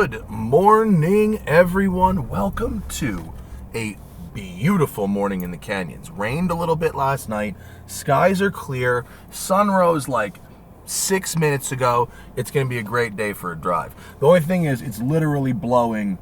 Good morning, everyone. Welcome to a beautiful morning in the canyons. Rained a little bit last night. Skies are clear. Sun rose like 6 minutes ago. It's going to be a great day for a drive. The only thing is it's literally blowing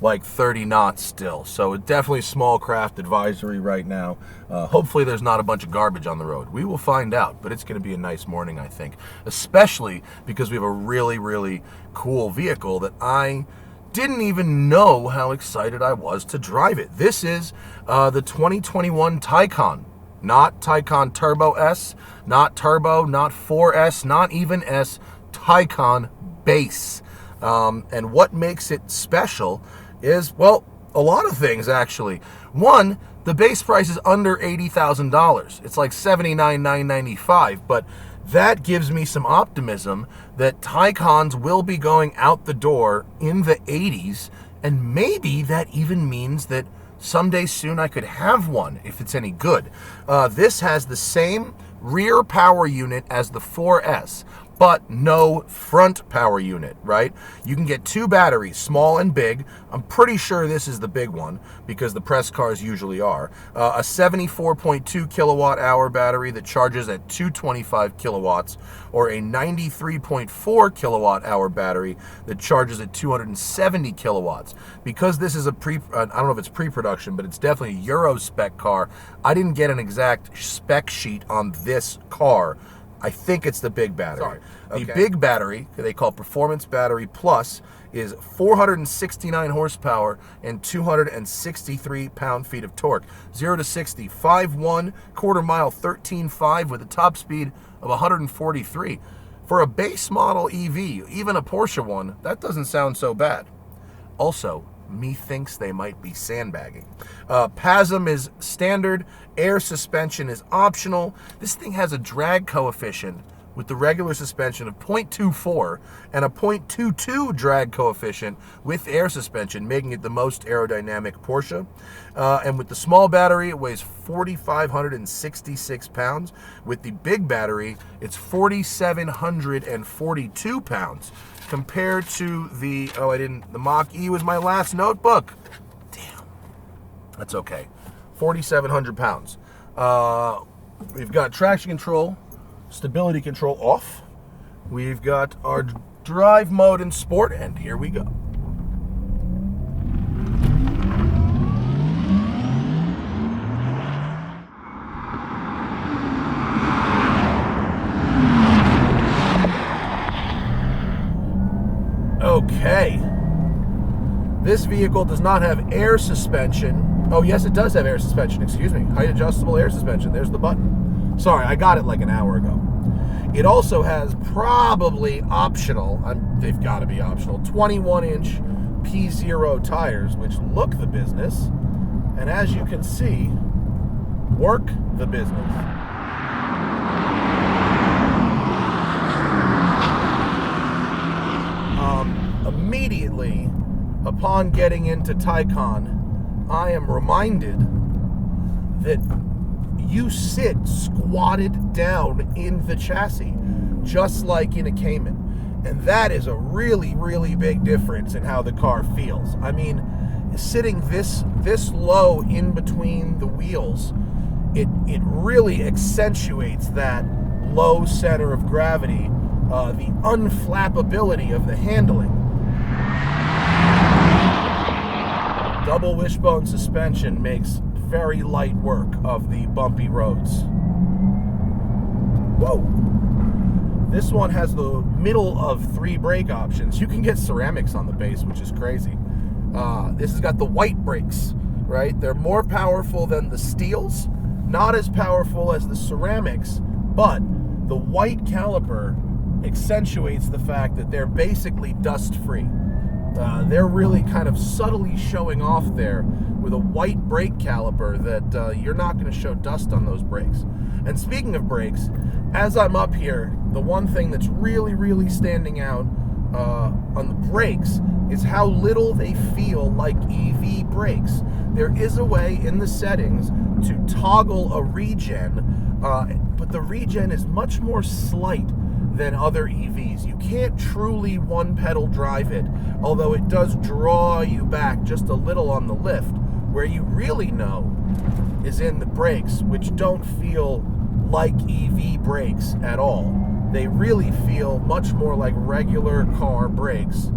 like 30 knots still. So it's definitely small craft advisory right now. Hopefully there's not a bunch of garbage on the road. We will find out, but it's going to be a nice morning, I think. Especially because we have a really cool vehicle that I didn't even know how excited I was to drive it. This is the 2021 Taycan. Not Taycan Turbo S, not Turbo, not 4S, not even S, Taycan Base. And what makes it special is, well, a lot of things actually. One, the base price is under $80,000. It's like $79,995, but that gives me some optimism that Taycans will be going out the door in the 80s, and maybe that even means that someday soon I could have one if it's any good. This has the same rear power unit as the 4S, but no front power unit, right? You can get two batteries, small and big. I'm pretty sure this is the big one because the press cars usually are. A 74.2 kilowatt hour battery that charges at 225 kilowatts, or a 93.4 kilowatt hour battery that charges at 270 kilowatts. Because this is I don't know if it's pre-production, but it's definitely a Euro spec car. I didn't get an exact spec sheet on this car. I think it's the big battery. Sorry. Okay. The big battery, they call Performance Battery Plus, is 469 horsepower and 263 pound-feet of torque. 0 to 60, 5.1, quarter mile, 13.5 with a top speed of 143. For a base model EV, even a Porsche one, that doesn't sound so bad. Also, methinks they might be sandbagging. PASM is standard. Air suspension is optional. This thing has a drag coefficient with the regular suspension of 0.24 and a 0.22 drag coefficient with air suspension, making it the most aerodynamic Porsche. And with the small battery, it weighs 4,566 pounds. With the big battery, it's 4,742 pounds. Compared to the, the Mach-E was my last notebook. Damn. That's okay. 4,700 pounds. We've got traction control, stability control off. We've got our drive mode in sport, and here we go. Okay. This vehicle does not have air suspension. Oh, yes, it does have air suspension. Excuse me. Height adjustable air suspension. There's the button. Sorry, I got it like an hour ago. It also has probably optional, they've got to be optional, 21-inch P0 tires, which look the business. And as you can see, work the business. Immediately upon getting into Taycan, I am reminded that you sit squatted down in the chassis, just like in a Cayman. And that is a really big difference in how the car feels. I mean, sitting this low in between the wheels, it really accentuates that low center of gravity, the unflappability of the handling. Double wishbone suspension makes very light work of the bumpy roads. Whoa! This one has the middle of 3 brake options. You can get ceramics on the base, which is crazy. This has got the white brakes, right? They're more powerful than the steels, not as powerful as the ceramics, but the white caliper accentuates the fact that they're basically dust-free. They're really kind of subtly showing off there with a white brake caliper that you're not going to show dust on those brakes. And speaking of brakes, as I'm up here, the one thing that's really standing out on the brakes is how little they feel like EV brakes. There is a way in the settings to toggle a regen, but the regen is much more slight than other EVs. You can't truly one-pedal drive it, although it does draw you back just a little on the lift. Where you really know is in the brakes, which don't feel like EV brakes at all. They really feel much more like regular car brakes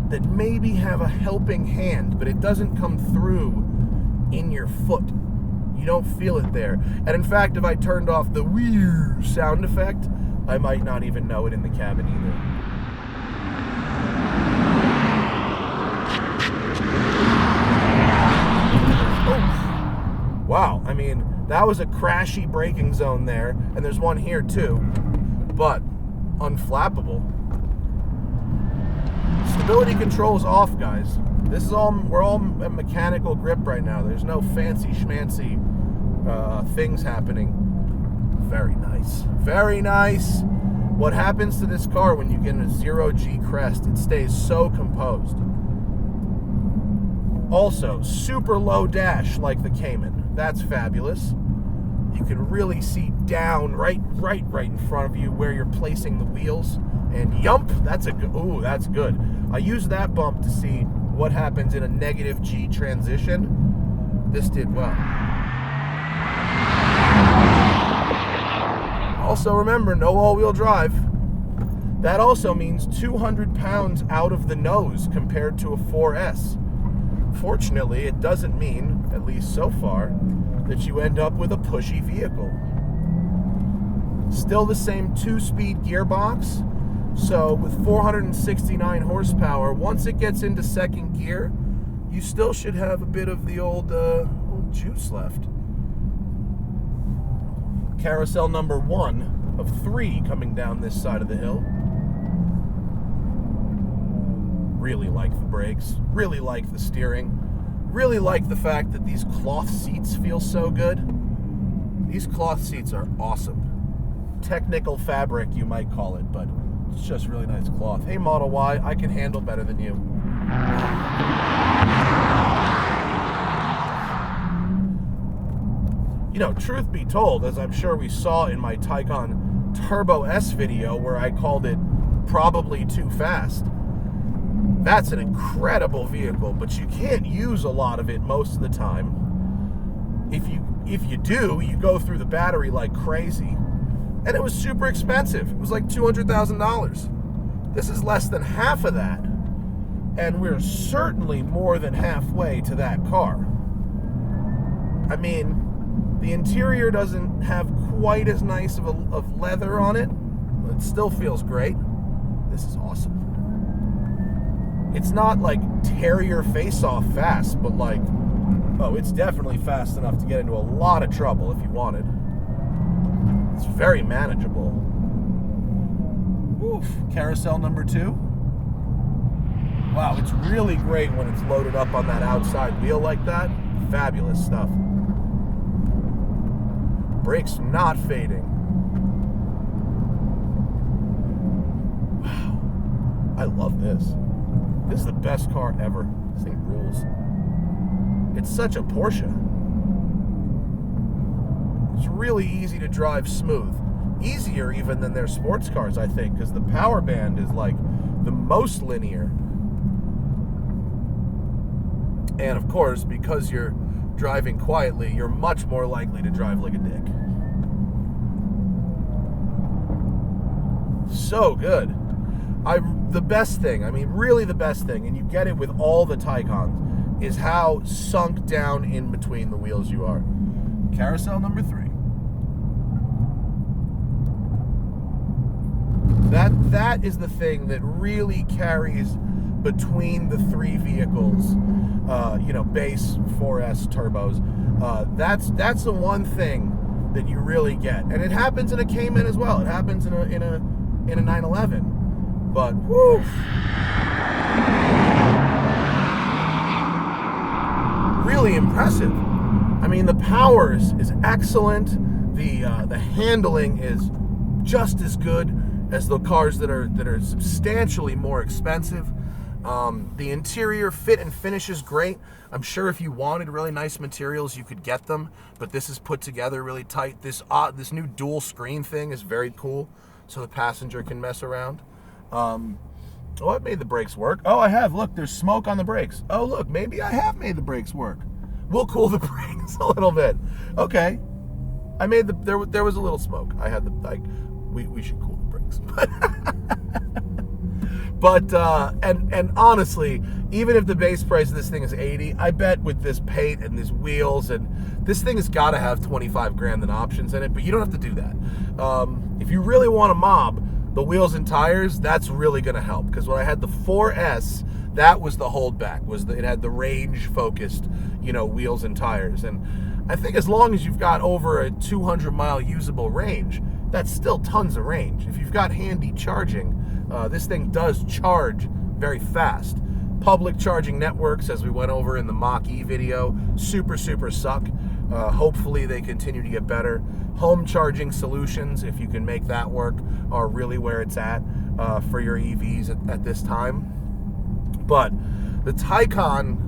that maybe have a helping hand, but it doesn't come through in your foot. You don't feel it there. And in fact, if I turned off the wheer sound effect, I might not even know it in the cabin either. Oh. Wow, I mean, that was a crashy braking zone there, and there's one here too, but unflappable. Stability control is off, guys. This is all, we're all at mechanical grip right now. There's no fancy schmancy things happening. Very nice. Very nice. What happens to this car when you get in a 0G crest? It stays so composed. Also, super low dash like the Cayman. That's fabulous. You can really see down right in front of you where you're placing the wheels. And yump, that's a good, ooh, that's good. I use that bump to see what happens in a negative G transition. This did well. Also remember, no all-wheel drive. That also means 200 pounds out of the nose compared to a 4S. Fortunately, it doesn't mean, at least so far, that you end up with a pushy vehicle. Still the same 2-speed gearbox. So with 469 horsepower, once it gets into second gear, you still should have a bit of the old juice left. Carousel number 1 of 3 coming down this side of the hill. Really like the brakes, really like the steering, really like the fact that these cloth seats feel so good. These cloth seats are awesome. Technical fabric, you might call it, but it's just really nice cloth. Hey, Model Y, I can handle better than you. You know, truth be told, as I'm sure we saw in my Taycan Turbo S video where I called it probably too fast, that's an incredible vehicle, but you can't use a lot of it most of the time. If you do, you go through the battery like crazy. And it was super expensive. It was like $200,000. This is less than half of that. And we're certainly more than halfway to that car. I mean, the interior doesn't have quite as nice of leather on it, but it still feels great. This is awesome. It's not like tear your face off fast, but like, oh, it's definitely fast enough to get into a lot of trouble if you wanted. It's very manageable. Oof. Carousel number 2. Wow, it's really great when it's loaded up on that outside wheel like that. Fabulous stuff. Brakes not fading. Wow. I love this. This is the best car ever. This thing rules. It's such a Porsche. It's really easy to drive smooth. Easier even than their sports cars, I think, because the power band is like the most linear. And of course, because you're driving quietly, you're much more likely to drive like a dick. So good. The best thing, I mean really the best thing, and you get it with all the Taycans, is how sunk down in between the wheels you are. Carousel number 3. That is the thing that really carries between the 3 vehicles, base 4S turbos. That's the one thing that you really get, and it happens in a Cayman as well. It happens in a 911. But whoo! Really impressive. I mean, the power is excellent. The handling is just as good as the cars that are substantially more expensive. The interior fit and finish is great. I'm sure if you wanted really nice materials, you could get them, but this is put together really tight. This new dual screen thing is very cool, so the passenger can mess around. Oh, I made the brakes work. Oh, I have. Look, there's smoke on the brakes. Oh, look, maybe I have made the brakes work. We'll cool the brakes a little bit. Okay. I made there was a little smoke. I had we should cool the brakes. But and honestly, even if the base price of this thing is $80, I bet with this paint and these wheels, and this thing has got to have 25 grand in options in it, but you don't have to do that. If you really want to mob the wheels and tires, that's really going to help, because when I had the 4S, that was the holdback, it had the range focused, wheels and tires. And I think as long as you've got over a 200 mile usable range, that's still tons of range. If you've got handy charging, this thing does charge very fast. Public charging networks, as we went over in the Mach-E video, super suck. Hopefully they continue to get better. Home charging solutions, if you can make that work, are really where it's at for your EVs at this time. But the Taycan,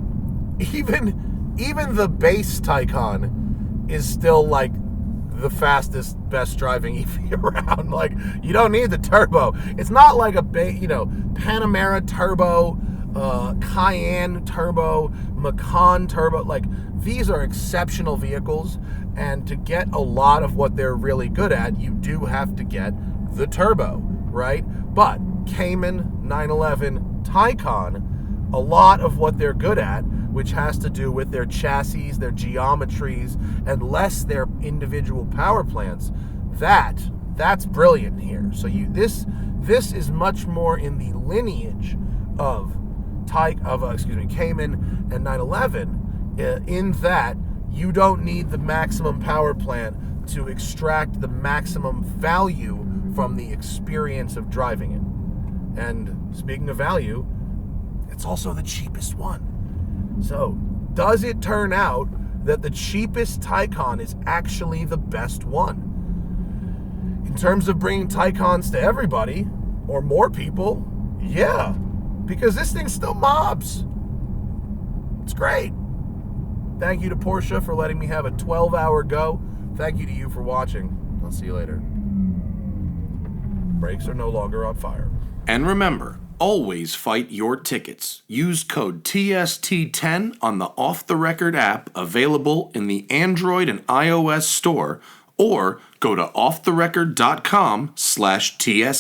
even the base Taycan, is still like the fastest, best driving EV around. Like, you don't need the turbo. It's not like a Panamera turbo, Cayenne turbo, Macan turbo. Like, these are exceptional vehicles, and to get a lot of what they're really good at, you do have to get the turbo, right? But Cayman, 911, Taycan, a lot of what they're good at, which has to do with their chassis, their geometries, and less their individual power plants, that's brilliant here. So this is much more in the lineage of Cayman and 911, in that you don't need the maximum power plant to extract the maximum value from the experience of driving it. And speaking of value, it's also the cheapest one. So, does it turn out that the cheapest Taycan is actually the best one? In terms of bringing Taycans to everybody, or more people, yeah, because this thing still mobs. It's great. Thank you to Porsche for letting me have a 12-hour go. Thank you to you for watching. I'll see you later. Brakes are no longer on fire. And remember, always fight your tickets. Use code TST10 on the Off the Record app available in the Android and iOS store, or go to offtherecord.com/TST.